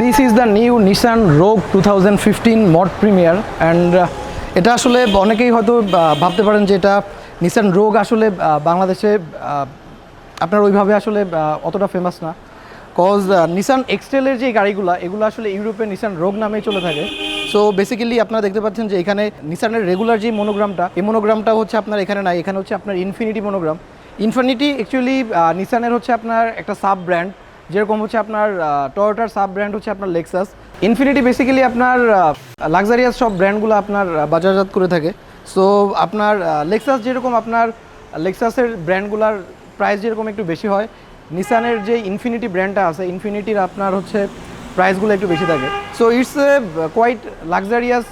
This is the new Nissan Rogue 2015 Mod Premier and এটা আসলে অনেকেই হয়তো ভাবতে পারেন যে এটা Nissan Rogue আসলে বাংলাদেশে আপনার ওইভাবে আসলে অতটা ফেমাস না কজ Nissan X-Trail এর যে গাড়িগুলো এগুলো আসলে ইউরোপে Nissan Rogue নামেই চলে থাকে। সো বেসিক্যালি আপনারা দেখতে পাচ্ছেন যে এখানে নিসানের রেগুলার যে মনোগ্রামটা এই মনোগ্রামটা হচ্ছে আপনার এখানে নাই, এখানে হচ্ছে আপনার ইনফিনিটি মনোগ্রাম। ইনফিনিটি অ্যাকচুয়ালি নিসানের হচ্ছে আপনার একটা সাব ব্র্যান্ড, যেরকম হচ্ছে আপনার টয়োটার সাব ব্র্যান্ড হচ্ছে আপনার লেক্সাস। ইনফিনিটি বেসিক্যালি আপনার লাক্সারিয়াস সব ব্র্যান্ডগুলো আপনার বাজারজাত করে থাকে। সো আপনার লেক্সাস যেরকম আপনার লেক্সাসের ব্র্যান্ডগুলোর প্রাইস যেরকম একটু বেশি হয়, নিসানের যে ইনফিনিটি ব্র্যান্ডটা আছে ইনফিনিটির আপনার হচ্ছে প্রাইসগুলো একটু বেশি থাকে। So it's a quite luxurious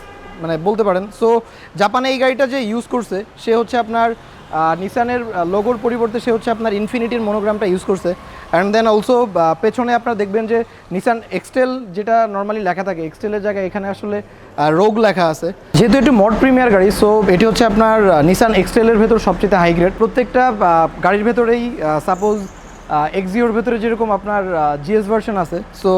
মানে বলতে পারেন। সো জাপানে এই গাড়িটা যে ইউজ করছে সে হচ্ছে আপনার নিসানের লোগোর পরিবর্তে সে হচ্ছে আপনার ইনফিনিটির মনোগ্রামটা ইউজ করছে। অ্যান্ড দেন অলসো পেছনে আপনারা দেখবেন যে নিসান এক্সটেল যেটা নর্মালি লেখা থাকে এক্সটেলের জায়গায় এখানে আসলে রোগ লেখা আছে। যেহেতু একটু মড প্রিমিয়ার গাড়ি, সো এটি হচ্ছে আপনার নিসান এক্সটেলের ভেতর সবচেয়ে হাই গ্রেড। প্রত্যেকটা গাড়ির ভেতরেই সাপোজ এক্সিওর ভেতরে যেরকম আপনার জিএস ভার্সন আছে, সো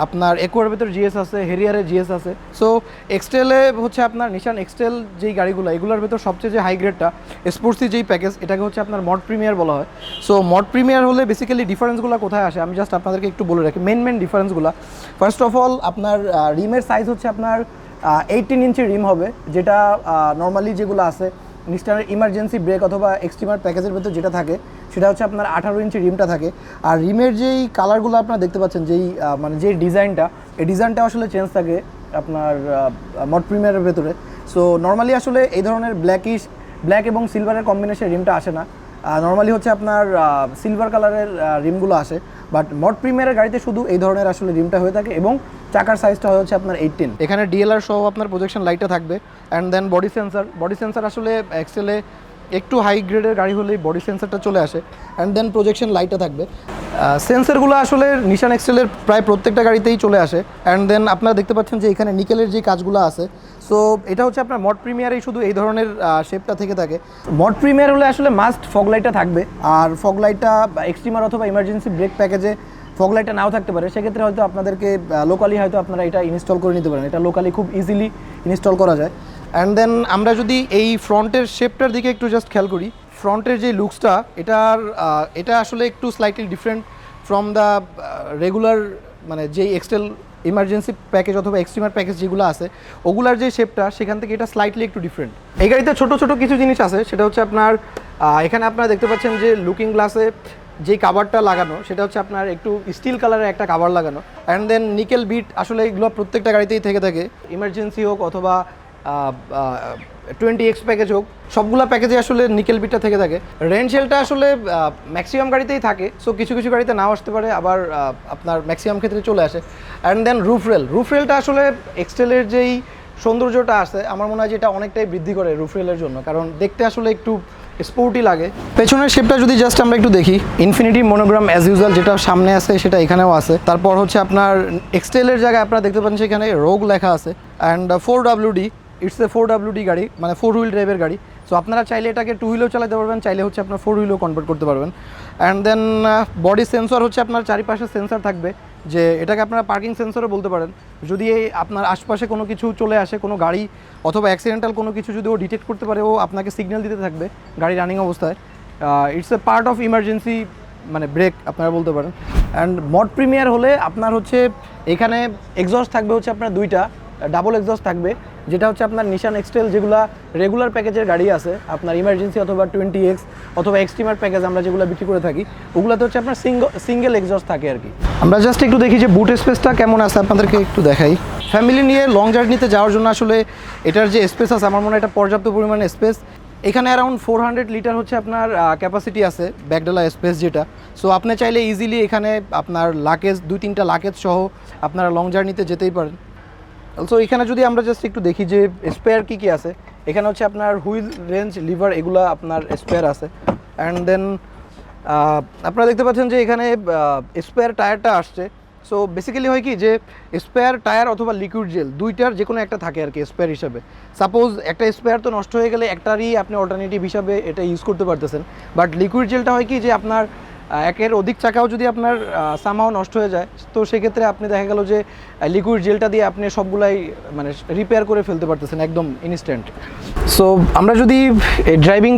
আপনার একুয়ার ভেতরে জিএস আছে, হেরিয়ারে জিএস আছে। সো এক্সটেলে হচ্ছে আপনার নিসান এক্সটেল যেই গাড়িগুলো এগুলোর ভেতর সবচেয়ে যে হাই গ্রেডটা স্পোর্টসি যেই প্যাকেজ এটাকে হচ্ছে আপনার মড প্রিমিয়ার বলা হয়। সো মড প্রিমিয়ার হলে বেসিক্যালি ডিফারেন্সগুলো কোথায় আসে আমি জাস্ট আপনাদেরকে একটু বলে রাখি মেন ডিফারেন্সগুলো। ফার্স্ট অফ অল আপনার রিমের সাইজ হচ্ছে আপনার 18 ইঞ্চি রিম হবে, যেটা নর্মালি যেগুলো আছে নিসানের ইমার্জেন্সি ব্রেক অথবা এক্সট্রিমার প্যাকেজের ভেতর যেটা থাকে সেটা হচ্ছে আপনার 18 ইঞ্চি রিমটা থাকে। আর রিমের যেই কালারগুলো আপনারা দেখতে পাচ্ছেন যেই মানে যেই ডিজাইনটা এই ডিজাইনটা আসলে চেঞ্জ থাকে আপনার মড প্রিমিয়ারের ভেতরে। সো নর্মালি আসলে এই ধরনের ব্ল্যাক এবং সিলভারের কম্বিনেশন রিমটা আসে না, নর্মালি হচ্ছে আপনার সিলভার কালারের রিমগুলো আসে। বাট মড প্রিমিয়ারের গাড়িতে শুধু এই ধরনের আসলে রিমটা হয়ে থাকে এবং চাকার সাইজটা হচ্ছে আপনার 18। এখানে ডিএলআর সহ আপনার প্রজেকশন লাইটটা থাকবে। অ্যান্ড দেন বডি সেন্সার আসলে এক্সেলে একটু হাই গ্রেডের গাড়ি হলেই বডি সেন্সারটা চলে আসে। অ্যান্ড দেন প্রজেকশন লাইটটা থাকবে। সেন্সারগুলো আসলে নিসান এক্সেলের প্রায় প্রত্যেকটা গাড়িতেই চলে আসে। অ্যান্ড দেন আপনারা দেখতে পাচ্ছেন যে এখানে নিকেলের যে কাজগুলো আছে, সো এটা হচ্ছে আপনার মড প্রিমিয়ারেই শুধু এই ধরনের শেপটা থেকে থাকে। মড প্রিমিয়ার হলে আসলে মাস্ট ফগ লাইটটা থাকবে, আর ফগ লাইটটা এক্সট্রিমার অথবা ইমার্জেন্সি ব্রেক প্যাকেজে ফগ লাইটটা নাও থাকতে পারে, সেক্ষেত্রে হয়তো আপনাদেরকে লোকালি হয়তো আপনারা এটা ইনস্টল করে নিতে পারেন, এটা লোকালি খুব ইজিলি ইনস্টল করা যায়। অ্যান্ড দেন আমরা যদি এই ফ্রন্টের শেপটার দিকে একটু জাস্ট খেয়াল করি, ফ্রন্টের যে লুকসটা এটা আসলে একটু slightly different from the regular মানে যেই এক্সটেল ইমার্জেন্সি প্যাকেজ অথবা এক্সট্রিমার প্যাকেজ যেগুলো আছে ওগুলার যে শেপটা সেখান থেকে এটা স্লাইটলি একটু ডিফারেন্ট। এই গাড়িতে ছোটো কিছু জিনিস আছে, সেটা হচ্ছে আপনার এখানে আপনারা দেখতে পাচ্ছেন যে লুকিং গ্লাসে যেই কাভারটা লাগানো সেটা হচ্ছে আপনার একটু স্টিল কালারের একটা কাভার লাগানো। অ্যান্ড দেন নিকেল বিট আসলে এগুলো প্রত্যেকটা গাড়িতেই থেকে থাকে, ইমার্জেন্সি হোক অথবা 20X প্যাকেজ হোক সবগুলো প্যাকেজে আসলে নিকেল বিটটা থেকে থাকে। রেনশেলটা আসলে ম্যাক্সিমাম গাড়িতেই থাকে, সো কিছু গাড়িতে নাও আসতে পারে, আবার আপনার ম্যাক্সিমাম ক্ষেত্রে চলে আসে। অ্যান্ড দেন রুফরেলটা আসলে এক্সটেলের যেই সৌন্দর্যটা আছে আমার মনে হয় যে এটা অনেকটাই বৃদ্ধি করে রুফরেলের জন্য, কারণ দেখতে আসলে একটু স্পোর্টি লাগে। পেছনের শেপটা যদি জাস্ট আমরা একটু দেখি, ইনফিনিটি মনোগ্রাম অ্যাজ ইউজুয়াল যেটা সামনে আছে সেটা এখানেও আছে। তারপর হচ্ছে আপনার এক্সটেলের জায়গায় আপনারা দেখতে পাচ্ছেন সেখানে রোগ লেখা আছে। And 4WD, it's a 4WD গাড়ি, মানে 4 হুইল ড্রাইভের গাড়ি। সো আপনারা চাইলে এটাকে 2 হুইলও চালাতে পারবেন, চাইলে হচ্ছে আপনার 4 হুইলও কনভার্ট করতে পারবেন। অ্যান্ড দেন বডি সেন্সর হচ্ছে আপনার চারিপাশে সেন্সর থাকবে, যে এটাকে আপনারা পার্কিং সেন্সরও বলতে পারেন। যদি আপনার আশপাশে কোনো কিছু চলে আসে, কোনো গাড়ি অথবা অ্যাক্সিডেন্টাল কোনো কিছু যদি ও ডিটেক্ট করতে পারে, ও আপনাকে সিগন্যাল দিতে থাকবে গাড়ি রানিং অবস্থায়। It's a part of emergency মানে ব্রেক আপনারা বলতে পারেন। অ্যান্ড মড প্রিমিয়ার হলে আপনার হচ্ছে এখানে এক্সস্ট থাকবে হচ্ছে আপনার দুইটা ডাবল এক্সস্ট থাকবে, যেটা হচ্ছে আপনার নিসান এক্সটেল যেগুলো রেগুলার প্যাকেজের গাড়ি আছে আপনার ইমার্জেন্সি অথবা 20X অথবা এক্সট্রিমার প্যাকেজ আমরা যেগুলো বিক্রি করে থাকি ওগুলোতে হচ্ছে আপনার সিঙ্গেল এক্সস্ট থাকে আর কি। আমরা জাস্ট একটু দেখি যে বুট স্পেসটা কেমন আছে আপনাদেরকে একটু দেখাই। ফ্যামিলি নিয়ে লং জার্নিতে যাওয়ার জন্য আসলে এটার যে স্পেস আছে আমার মনে হয় এটা পর্যাপ্ত পরিমাণে স্পেস। এখানে অ্যারাউন্ড 400 লিটার হচ্ছে আপনার ক্যাপাসিটি আছে ব্যাকডালা স্পেস যেটা। সো আপনি চাইলে ইজিলি এখানে আপনার লাকেজ 2-3টা লাকেজ সহ আপনারা লং জার্নিতে যেতেই পারেন। অলসো এখানে যদি আমরা জাস্ট একটু দেখি যে স্পেয়ার কী আছে, এখানে হচ্ছে আপনার হুইল রেঞ্জ লিভার এগুলো আপনার স্পেয়ার আছে। অ্যান্ড দেন আপনারা দেখতে পাচ্ছেন যে এখানে স্পেয়ার টায়ারটা আসছে। সো বেসিক্যালি হয় কি যে স্পেয়ার টায়ার অথবা লিকুইড জেল দুইটার যে কোনো একটা থাকে আর কি স্পেয়ার হিসাবে। সাপোজ একটা স্পেয়ার তো নষ্ট হয়ে গেলে একটারই আপনি অল্টারনেটিভ হিসাবে এটা ইউজ করতে পারতেছেন, বাট লিকুইড জেলটা হয় কি যে আপনার একের অধিক চাকাও যদি আপনার সামহাও নষ্ট হয়ে যায়, তো সেক্ষেত্রে আপনি দেখা গেল যে লিকুইড জেলটা দিয়ে আপনি সবগুলাই মানে রিপেয়ার করে ফেলতে পারতেছেন একদম ইনস্ট্যান্ট। সো আমরা যদি এই ড্রাইভিং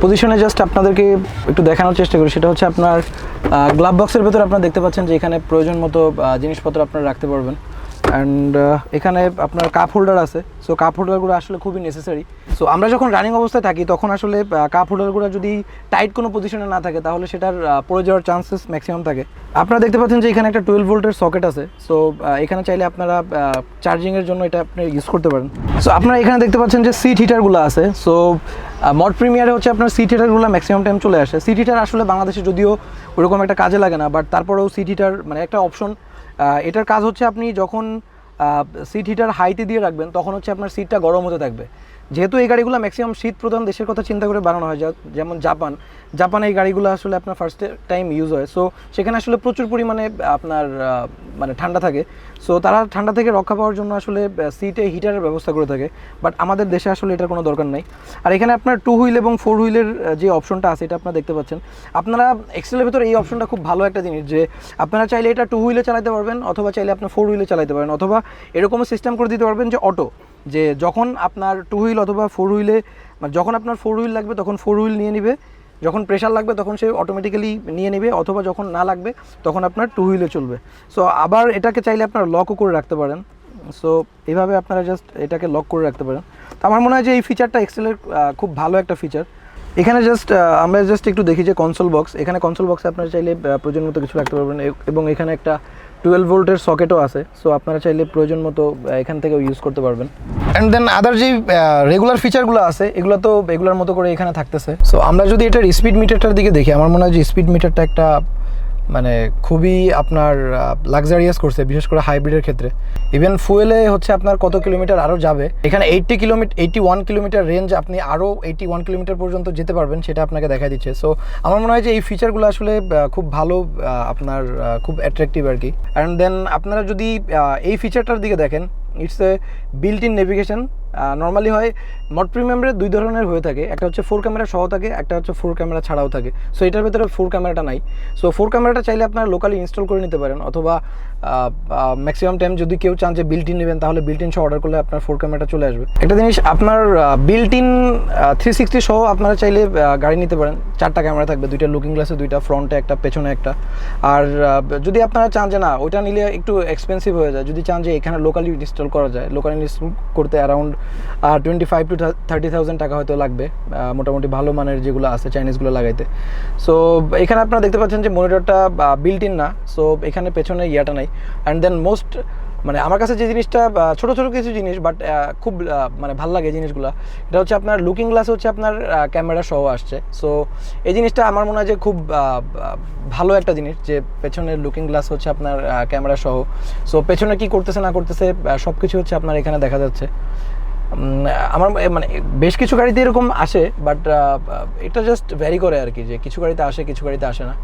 পজিশনে জাস্ট আপনাদেরকে একটু দেখানোর চেষ্টা করি, সেটা হচ্ছে আপনার গ্লাভ বক্সের ভেতরে আপনারা দেখতে পাচ্ছেন যে এখানে প্রয়োজন মতো জিনিসপত্র আপনারা রাখতে পারবেন। অ্যান্ড এখানে আপনার কাপ হোল্ডার আছে। সো কাপ হোল্ডারগুলো আসলে খুবই নেসেসারি। সো আমরা যখন রানিং অবস্থায় থাকি তখন আসলে কাপ হোল্ডারগুলো যদি টাইট কোনো পজিশনে না থাকে তাহলে সেটার পড়ে যাওয়ার চান্সেস ম্যাক্সিমাম থাকে। আপনারা দেখতে পাচ্ছেন যে এখানে একটা 12 ভোল্টের সকেট আছে। সো এখানে চাইলে আপনারা চার্জিংয়ের জন্য এটা আপনি ইউজ করতে পারেন। সো আপনারা এখানে দেখতে পাচ্ছেন যে সিট হিটারগুলো আছে। সো মড প্রিমিয়ারে হচ্ছে আপনার সিট হিটারগুলো ম্যাক্সিমাম টাইম চলে আসে। সিট হিটার আসলে বাংলাদেশে যদিও ওরকম একটা কাজে লাগে না, বাট তারপরেও সিট হিটার মানে একটা অপশন। এটার কাজ হচ্ছে আপনি যখন সিট হিটার হাইতে দিয়ে রাখবেন তখন হচ্ছে আপনার সিটটা গরম হতে থাকবে। যেহেতু এই গাড়িগুলো ম্যাক্সিমাম শীত প্রধান দেশের কথা চিন্তা করে বানানো হয়, যেমন জাপানে এই গাড়িগুলো আসলে আপনার ফার্স্ট টাইম ইউজ হয়। সো সেখানে আসলে প্রচুর পরিমাণে আপনার মানে ঠান্ডা থাকে। সো তারা ঠান্ডা থেকে রক্ষা পাওয়ার জন্য আসলে সিটে হিটারের ব্যবস্থা করে থাকে, বাট আমাদের দেশে আসলে এটার কোনো দরকার নাই। আর এখানে আপনার 2 হুইল এবং 4 হুইলের যে অপশনটা আছে এটা আপনারা দেখতে পাচ্ছেন। আপনারা এক্সেলের ভিতরে এই অপশনটা খুব ভালো একটা জিনিস যে আপনারা চাইলে এটা 2 হুইলে চালাতে পারবেন, অথবা চাইলে আপনার 4 হুইলে চালাতে পারেন, অথবা এরকমও সিস্টেম করে দিতে পারবেন যে অটো, যে যখন আপনার 2 হুইল অথবা 4 হুইলে মানে যখন আপনার 4 হুইল লাগবে তখন 4 হুইল নিয়ে নিবে, যখন প্রেশার লাগবে তখন সে অটোমেটিক্যালি নিয়ে নেবে, অথবা যখন না লাগবে তখন আপনার 2 হুইলে চলবে। সো আবার এটাকে চাইলে আপনারা লকও করে রাখতে পারেন। সো এইভাবে আপনারা জাস্ট এটাকে লক করে রাখতে পারেন। তো আমার মনে হয় যে এই ফিচারটা এক্সেলের খুব ভালো একটা ফিচার। এখানে আমরা জাস্ট একটু দেখি যে কনসোল বক্স, এখানে কনসোল বক্সে আপনারা চাইলে প্রয়োজন মতো কিছু রাখতে পারবেন, এবং এখানে একটা 12 ভোল্টের সকেটও আছে। সো আপনারা চাইলে প্রয়োজন মতো এখান থেকেও ইউজ করতে পারবেন। অ্যান্ড দেন আদার যে রেগুলার ফিচারগুলো আছে এগুলো তো রেগুলার মতো করে এখানে থাকতেছে। সো আমরা যদি এটার স্পিড মিটারটার দিকে দেখি, আমার মনে হয় যে স্পিড মিটারটা একটা মানে খুবই আপনার লাক্সারিয়াস করছে, বিশেষ করে হাইব্রিডের ক্ষেত্রে। ইভেন ফুয়েলে হচ্ছে আপনার কত কিলোমিটার আরও যাবে, এখানে 81 কিলোমিটার রেঞ্জ, আপনি আরও 81 কিলোমিটার পর্যন্ত যেতে পারবেন, সেটা আপনাকে দেখা দিচ্ছে। সো আমার মনে হয় যে এই ফিচারগুলো আসলে খুব ভালো, আপনার খুব অ্যাট্রাকটিভ আর কি। অ্যান্ড দেন আপনারা যদি এই ফিচারটার দিকে দেখেন, it's a built in navigation. Normally হয় মড প্রিমিয়ামের 2 ধরনের হয়ে থাকে, একটা হচ্ছে 4 ক্যামেরা সহ থাকে, একটা হচ্ছে 4 ক্যামেরা ছাড়াও থাকে। সো এটার ভেতরে 4 ক্যামেরাটা নাই। সো 4 ক্যামেরাটা চাইলে আপনারা লোকালি ইনস্টল করে নিতে পারেন, অথবা ম্যাক্সিমাম টাইম যদি কেউ চান যে বিল্ট ইন নেবেন তাহলে বিল্ট ইন সহ অর্ডার করলে আপনার 4 ক্যামেরাটা চলে আসবে। একটা জিনিস, আপনার বিল্ট ইন 360 সহ আপনারা চাইলে গাড়ি নিতে পারেন। 4টা ক্যামেরা থাকবে, 2টা লুকিং গ্লাসে, 2টা ফ্রন্টে একটা, পেছনে একটা। আর যদি আপনারা চান যে না ওইটা নিলে একটু এক্সপেন্সিভ হয়ে যায়, যদি চান যে এখানে লোকালি ইনস্টল করা যায়, লোকালি ইনস্টল করতে অ্যারাউন্ড 25 to 30,000 টাকা হয়তো লাগবে, মোটামুটি ভালো মানের যেগুলো আছে চাইনিজগুলো লাগাইতে। সো এখানে আপনারা দেখতে পাচ্ছেন যে মনিটরটা বিল্ট ইন না, সো এখানে পেছনে ইয়াটা নাই। অ্যান্ড দেন মোস্ট মানে আমার কাছে যে জিনিসটা ছোটো ছোটো কিছু জিনিস, বাট খুব মানে ভালো লাগে জিনিসগুলো, এটা হচ্ছে আপনার লুকিং গ্লাস হচ্ছে আপনার ক্যামেরা সহ আসছে। সো এই জিনিসটা আমার মনে হয় যে খুব ভালো একটা জিনিস, যে পেছনের লুকিং গ্লাস হচ্ছে আপনার ক্যামেরা সহ। সো পেছনে কী করতেছে না করতেছে সব কিছু হচ্ছে আপনার এখানে দেখা যাচ্ছে। আমার মানে বেশ কিছু গাড়িতে এরকম আসে, বাট এটা জাস্ট ভ্যারি করে আর কি, যে কিছু গাড়িতে আসে কিছু গাড়িতে আসে না।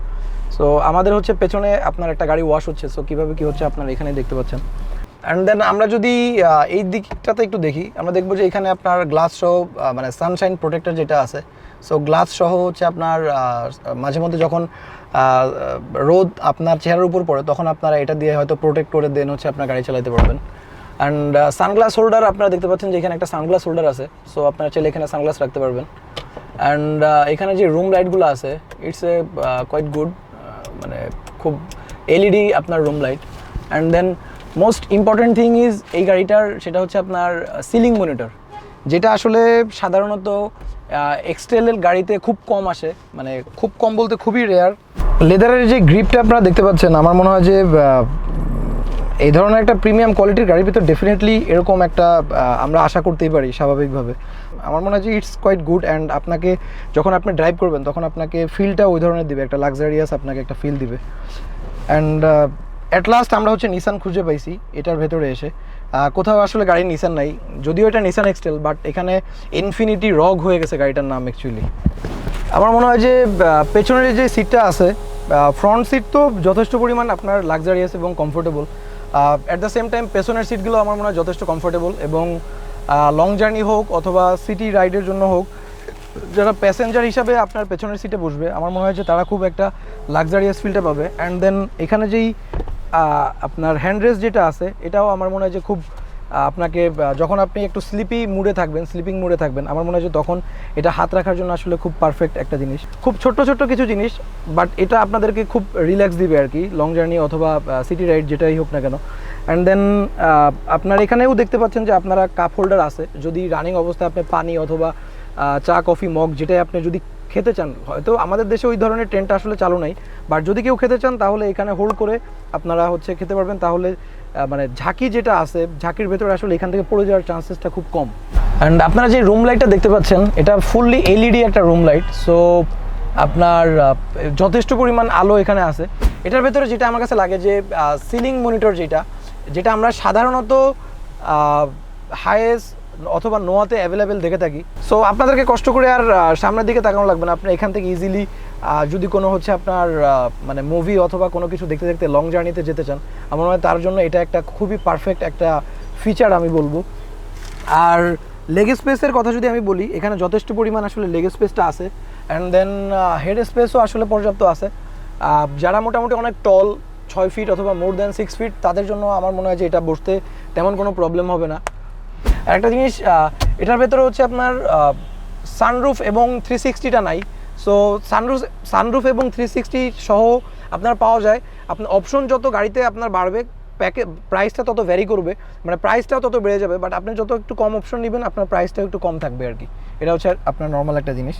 সো আমাদের হচ্ছে পেছনে আপনার একটা গাড়ি ওয়াশ হচ্ছে, সো কীভাবে কী হচ্ছে আপনার এখানে দেখতে পাচ্ছেন। অ্যান্ড দেন আমরা যদি এই দিকটাতে একটু দেখি, আমরা দেখবো যে এখানে আপনার গ্লাস সহ মানে সানশাইন প্রোটেক্টর যেটা আছে, সো গ্লাস সহ হচ্ছে আপনার মাঝে মধ্যে যখন রোদ আপনার চেহারার উপর পড়ে তখন আপনারা এটা দিয়ে হয়তো প্রোটেক্ট করে দেন হচ্ছে আপনার গাড়ি চালাতে পারবেন। অ্যান্ড সানগ্লাস হোল্ডার আপনারা দেখতে পাচ্ছেন যে এখানে একটা সানগ্লাস হোল্ডার আছে। সো আপনারা চাইলে এখানে সানগ্লাস রাখতে পারবেন। অ্যান্ড এখানে যে রুম লাইটগুলো আছে, ইটস এ কোয়াইট গুড, মানে খুব এলইডি আপনার room light. And then most important thing is এই গাড়িটার, সেটা হচ্ছে আপনার সিলিং মনিটর, যেটা আসলে সাধারণত এক্সটেলের গাড়িতে খুব কম আসে, মানে খুব কম বলতে খুবই রেয়ার। লেদারের যে গ্রিপটা আপনারা দেখতে পাচ্ছেন, আমার মনে হয় যে এই ধরনের একটা প্রিমিয়াম কোয়ালিটির গাড়ির ভিতর ডেফিনেটলি এরকম একটা আমরা আশা করতেই পারি স্বাভাবিকভাবে। আমার মনে হয় যে ইটস কোয়াইট গুড। অ্যান্ড আপনাকে যখন আপনি ড্রাইভ করবেন তখন আপনাকে ফিলটা ওই ধরনের দিবে, একটা লাক্সারিয়াস আপনাকে একটা ফিল দিবে। অ্যান্ড অ্যাট লাস্ট আমরা হচ্ছে নিসান খুঁজে পাইছি এটার ভেতরে এসে। কোথাও আসলে গাড়ি নিসান নাই, যদিও এটা নিসান এক্সটেল, বাট এখানে ইনফিনিটি রগ হয়ে গেছে গাড়িটার নাম অ্যাকচুয়ালি। আমার মনে হয় যে পেছনের যে সিটটা আছে, ফ্রন্ট সিট তো যথেষ্ট পরিমাণ আপনার লাক্সারিয়াস এবং comfortable. At the same time পেছনের সিটগুলো আমার মনে হয় যথেষ্ট কমফোর্টেবল, এবং লং জার্নি হোক অথবা সিটি রাইডের জন্য হোক, যারা প্যাসেঞ্জার হিসাবে আপনার পেছনের সিটে বসবে আমার মনে হয় যে তারা খুব একটা লাক্সারিয়াস ফিলটা পাবে। অ্যান্ড দেন এখানে যেই আপনার হ্যান্ড রেস্ট যেটা আছে এটাও আমার মনে হয় যে খুব আপনাকে যখন আপনি একটু স্লিপিং মুডে থাকবেন আমার মনে হয় যে তখন এটা হাত রাখার জন্য আসলে খুব পারফেক্ট একটা জিনিস। খুব ছোট্ট কিছু জিনিস, বাট এটা আপনাদেরকে খুব রিল্যাক্স দিবে আর কি, লং জার্নি অথবা সিটি রাইড যেটাই হোক না কেন। অ্যান্ড দেন আপনার এখানেও দেখতে পাচ্ছেন যে আপনারা কাপ হোল্ডার আছে, যদি রানিং অবস্থায় আপনি পানি অথবা চা কফি মগ যেটাই আপনি যদি খেতে চান, হয়তো আমাদের দেশে ওই ধরনের ট্রেনটা আসলে চালু নাই, বাট যদি কেউ খেতে চান তাহলে এখানে হোল্ড করে আপনারা খেতে পারবেন। তাহলে মানে ঝাঁকি যেটা আছে ঝাঁকির ভেতরে আসলে এখান থেকে পড়ে যাওয়ার চান্সেসটা খুব কম। অ্যান্ড আপনারা যে রুম লাইটটা দেখতে পাচ্ছেন এটা ফুললি এলইডি একটা রুম লাইট, সো আপনার যথেষ্ট পরিমাণ আলো এখানে আছে। এটার ভেতরে যেটা আমার কাছে লাগে যে সিলিং মনিটর যেটা আমরা সাধারণত হাইয়েস্ট অথবা নোয়াতে অ্যাভেলেবেল দেখে থাকি। সো আপনাদেরকে কষ্ট করে আর সামনের দিকে তাকানো লাগবে না, আপনি এখান থেকে ইজিলি যদি কোনো আপনার মানে মুভি অথবা কোনো কিছু দেখতে দেখতে লং জার্নিতে যেতে চান, আমার মনে হয় তার জন্য এটা একটা খুবই পারফেক্ট একটা ফিচার আমি বলবো। আর লেগ স্পেসের কথা যদি আমি বলি, এখানে যথেষ্ট পরিমাণ আসলে লেগ স্পেসটা আছে। অ্যান্ড দেন হেড স্পেসও আসলে পর্যাপ্ত আছে। যারা মোটামুটি অনেক টল 6 ফিট অথবা মোর দ্যান 6 ফিট তাদের জন্য আমার মনে হয় যে এটা বসতে তেমন কোনো প্রবলেম হবে না। আর একটা জিনিস, এটার ভেতরে আপনার সানরুফ এবং 360টা নাই। সো সানরুফ এবং 360 সহ আপনার পাওয়া যায়। আপনার অপশন যত গাড়িতে আপনার বাড়বে প্রাইসটা তত ভ্যারি করবে, মানে প্রাইসটাও তত বেড়ে যাবে, বাট আপনি যত একটু কম অপশন নেবেন আপনার প্রাইসটাও একটু কম থাকবে আর কি। এটা আপনার নর্মাল একটা জিনিস।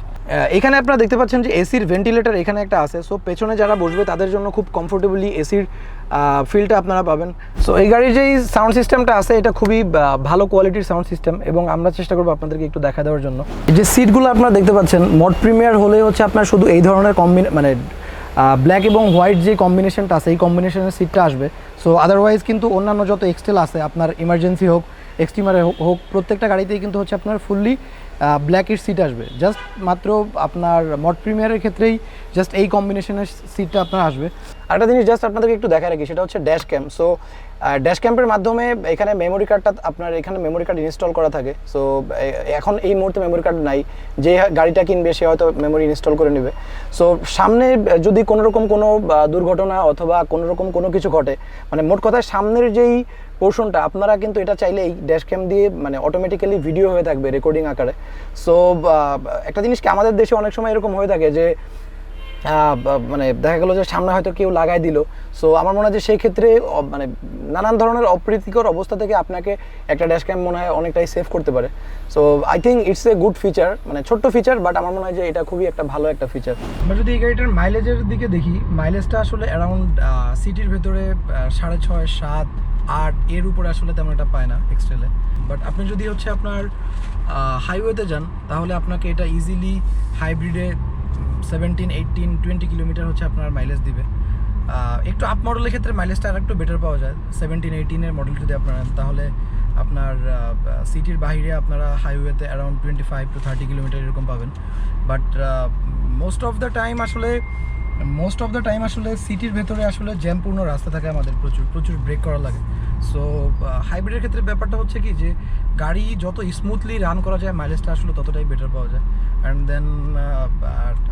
এখানে আপনারা দেখতে পাচ্ছেন যে এসির ভেন্টিলেটর এখানে একটা আছে, সো পেছনে যারা বসবে তাদের জন্য খুব কমফোর্টেবলি এসির ফিলটা আপনারা পাবেন। সো এই গাড়ির যেই সাউন্ড সিস্টেমটা আছে এটা খুবই ভালো কোয়ালিটির সাউন্ড সিস্টেম, এবং আমরা চেষ্টা করবো আপনাদেরকে একটু দেখা দেওয়ার জন্য। এই যে সিটগুলো আপনারা দেখতে পাচ্ছেন মড প্রিমিয়ার হলে আপনার শুধু এই ধরনের মানে ব্ল্যাক এবং হোয়াইট যে কম্বিনেশনটা আছে এই কম্বিনেশনের সিটটা আসবে। সো আদারওয়াইজ কিন্তু অন্যান্য যত এক্সটেল আছে আপনার ইমার্জেন্সি হোক এক্সট্রিমারে হোক প্রত্যেকটা গাড়িতেই কিন্তু আপনার ফুললি ব্ল্যাকের সিট আসবে। জাস্ট মাত্র আপনার মড প্রিমিয়ারের ক্ষেত্রেই জাস্ট এই কম্বিনেশনের সিটটা আপনার আসবে। আরেকটা জিনিস জাস্ট আপনাদেরকে একটু দেখা রাখি, সেটা হচ্ছে ড্যাশ ক্যাম্প। সো ড্যাশ ক্যাম্পের মাধ্যমে এখানে মেমোরি কার্ডটা আপনার এখানে মেমোরি কার্ড ইনস্টল করা থাকে। সো এখন এই মুহূর্তে মেমোরি কার্ড নাই, যে গাড়িটা কিনবে সে হয়তো মেমোরি ইনস্টল করে নেবে। সো সামনে যদি কোনোরকম কোনো দুর্ঘটনা অথবা কোনোরকম কোনো কিছু ঘটে, মানে মোট কথায় সামনের যেই পোর্শনটা আপনারা কিন্তু এটা চাইলে এই ড্যাশ ক্যাম দিয়ে মানে অটোমেটিক্যালি ভিডিও হয়ে থাকবে রেকর্ডিং আকারে। সো একটা জিনিস কি আমাদের দেশে অনেক সময় এরকম হয়ে থাকে যে মানে দেখা গেলো যে সামনে হয়তো কেউ লাগাই দিল। সো আমার মনে হয় যে সেই ক্ষেত্রে মানে নানান ধরনের অপ্রীতিকর অবস্থা থেকে আপনাকে একটা ড্যাশ ক্যাম মনে হয় অনেকটাই সেভ করতে পারে। So I think it's a good feature, মানে ছোট্ট ফিচার, বাট আমার মনে হয় যে এটা খুবই একটা ভালো একটা ফিচার। আমরা যদি এই গাড়িটার মাইলেজের দিকে দেখি, মাইলেজটা আসলে অ্যারাউন্ড সিটির ভেতরে 6.5, 7, 8 এর উপরে আসলে তেমন একটা পায় না এক্সটেলে। বাট আপনি যদি আপনার হাইওয়েতে যান তাহলে আপনাকে এটা ইজিলি হাইব্রিডে 17, 18, 20 কিলোমিটার আপনার মাইলেজ দিবে। একটু আপ মডেলের ক্ষেত্রে মাইলেজটা আর একটু বেটার পাওয়া যায়। 17, 18 মডেল যদি আপনারা নেন তাহলে আপনার সিটির বাইরে আপনারা হাইওয়েতে অ্যারাউন্ড 25 to 30 কিলোমিটার এরকম পাবেন। But most of the time আসলে সিটির ভেতরে আসলে জ্যামপূর্ণ রাস্তা থাকে, আমাদের প্রচুর ব্রেক করা লাগে। সো হাইব্রিডের ক্ষেত্রে ব্যাপারটা হচ্ছে কি যে গাড়ি যত স্মুথলি রান করা যায় মাইলেজটা আসলে ততটাই বেটার পাওয়া যায়। অ্যান্ড দেন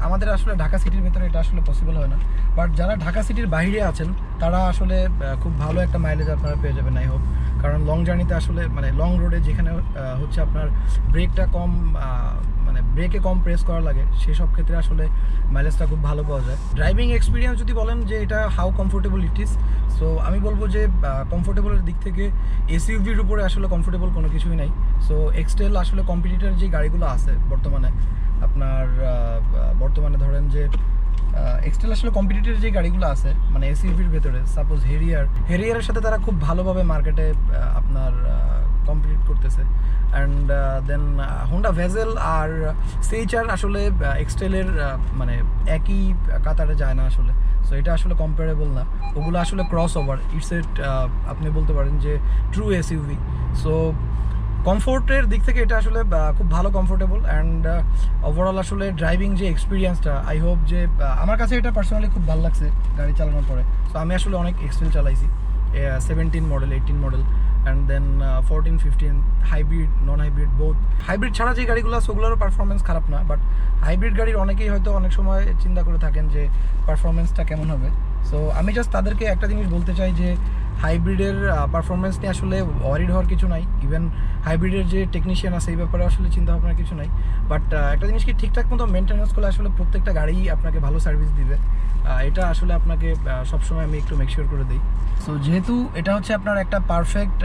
আমাদের আসলে ঢাকা সিটির ভেতরে এটা আসলে পসিবল হয় না, বাট যারা ঢাকা সিটির বাইরে আছেন তারা আসলে খুব ভালো একটা মাইলেজ আপনারা পেয়ে যাবেন আই হোপ। কারণ লং জার্নিতে আসলে মানে লং রোডে যেখানে আপনার ব্রেকটা কম মানে ব্রেকে কম প্রেস করা লাগে সেই সব ক্ষেত্রে আসলে মাইলেজটা খুব ভালো পাওয়া যায়। ড্রাইভিং এক্সপিরিয়েন্স যদি বলেন যে এটা how comfortable it is, so আমি বলবো যে কমফোর্টেবলের দিক থেকে এসইউভির উপরে আসলে কমফোর্টেবল কোনো কিছুই নাই। সো এক্সটেল আসলে কম্পিটিটর যে গাড়িগুলো আছে বর্তমানে ধরেন যে এক্সটেল আসলে কম্পিটিটর যে গাড়িগুলো আছে মানে এসইউভির ভেতরে, সাপোজ হেরিয়ারের সাথে তারা খুব ভালোভাবে মার্কেটে আপনার কম্পিট করতেছে। অ্যান্ড দেন হোন্ডা ভেজেল আর সেইচার আসলে এক্সটেলের মানে একই কাতারে যায় না আসলে। সো এটা আসলে কম্পারেবল না, ওগুলো আসলে ক্রস ওভার। ইটস এট আপনি বলতে পারেন যে ট্রু এসইউভি। সো কমফোর্টের দিক থেকে এটা আসলে খুব ভালো কমফোর্টেবল। অ্যান্ড ওভারঅল আসলে ড্রাইভিং যে এক্সপিরিয়েন্সটা আই হোপ যে আমার কাছে এটা পার্সোনালি খুব ভালো লাগছে গাড়ি চালানোর পরে। সো আমি আসলে অনেক এক্সটেল চালাইছি, 17 model, 18 model. And then 14, 15 hybrid, non hybrid both. Hybrid ছাড়া যে গাড়িগুলো আছে ওগুলোরও পারফরমেন্স খারাপ না, বাট হাইব্রিড গাড়ির অনেকেই হয়তো অনেক সময় চিন্তা করে থাকেন যে পারফরমেন্সটা কেমন হবে। সো আমি জাস্ট তাদেরকে একটা জিনিস বলতে চাই যে হাইব্রিডের পারফরমেন্স নিয়ে আসলে ওয়ারিড হওয়ার কিছু নাই। ইভেন হাইব্রিডের যে টেকনিশিয়ান আছে এই ব্যাপারে আসলে চিন্তা ভাবনার কিছু নাই। বাট একটা জিনিস কি, ঠিকঠাক মতো মেনটেন্যান্স করলে আসলে প্রত্যেকটা গাড়ি আপনাকে ভালো সার্ভিস দিবে। এটা আসলে আপনাকে সবসময় আমি একটু মেকশিওর করে দিই। সো যেহেতু এটা হচ্ছে আপনার একটা পারফেক্ট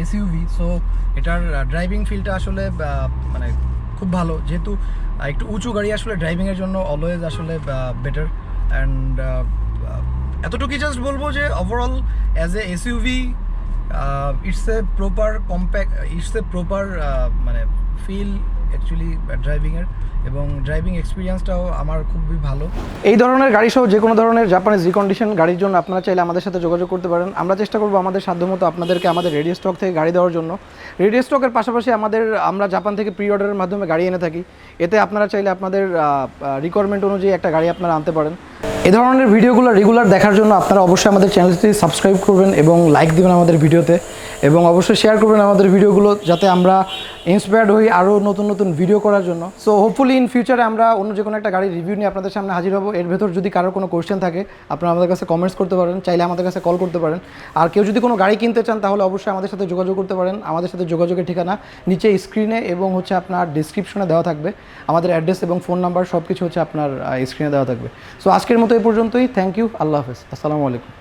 এসইউভি, সো এটার ড্রাইভিং ফিলটা আসলে মানে খুব ভালো। যেহেতু একটু উঁচু গাড়ি আসলে ড্রাইভিংয়ের জন্য অলওয়েজ আসলে বেটার। অ্যান্ড এতটুকুই জাস্ট বলবো যে overall as a SUV it's a proper মানে ফিল অ্যাকচুয়ালি ড্রাইভিংয়ের, এবং ড্রাইভিং এক্সপিরিয়েন্সটাও আমার খুবই ভালো। এই ধরনের গাড়ি সহ যে কোনো ধরনের জাপানিজ রিকন্ডিশন গাড়ির জন্য আপনারা চাইলে আমাদের সাথে যোগাযোগ করতে পারেন। আমরা চেষ্টা করবো আমাদের সাধ্যমতো আপনাদেরকে আমাদের রেডিও স্টক থেকে গাড়ি দেওয়ার জন্য। রেডিও স্টকের পাশাপাশি আমরা জাপান থেকে প্রি অর্ডারের মাধ্যমে গাড়ি এনে থাকি। এতে আপনারা চাইলে আপনাদের রিকোয়ারমেন্ট অনুযায়ী একটা গাড়ি আপনারা আনতে পারেন। এই ধরনের ভিডিওগুলো রেগুলার দেখার জন্য আপনারা অবশ্যই আমাদের চ্যানেলটি সাবস্ক্রাইব করবেন এবং লাইক দিবেন আমাদের ভিডিওতে, এবং অবশ্যই শেয়ার করবেন আমাদের ভিডিওগুলো, যাতে আমরা ইন্সপায়ার্ড হই আরও নতুন নতুন ভিডিও করার জন্য। সো হোপফুলি ইন ফিউচারে আমরা অন্য যে কোনো একটা গাড়ির রিভিউ নিয়ে আপনাদের সামনে হাজির হব। এর ভেতর যদি কারোর কোনো কোয়েশ্চেন থাকে আপনারা আমাদের কাছে কমেন্টস করতে পারেন, চাইলে আমাদের কাছে কল করতে পারেন। আর কেউ যদি কোনো গাড়ি কিনতে চান তাহলে অবশ্যই আমাদের সাথে যোগাযোগ করতে পারেন। আমাদের সাথে যোগাযোগের ঠিকানা নিচে স্ক্রিনে এবং হচ্ছে আপনার ডিসক্রিপশনে দেওয়া থাকবে। আমাদের অ্যাড্রেস এবং ফোন নাম্বার সব কিছু হচ্ছে আপনার স্ক্রিনে দেওয়া থাকবে। সো আজকের মতো এই পর্যন্তই। থ্যাংক ইউ, আল্লাহ হাফেজ, আসসালামু আলাইকুম।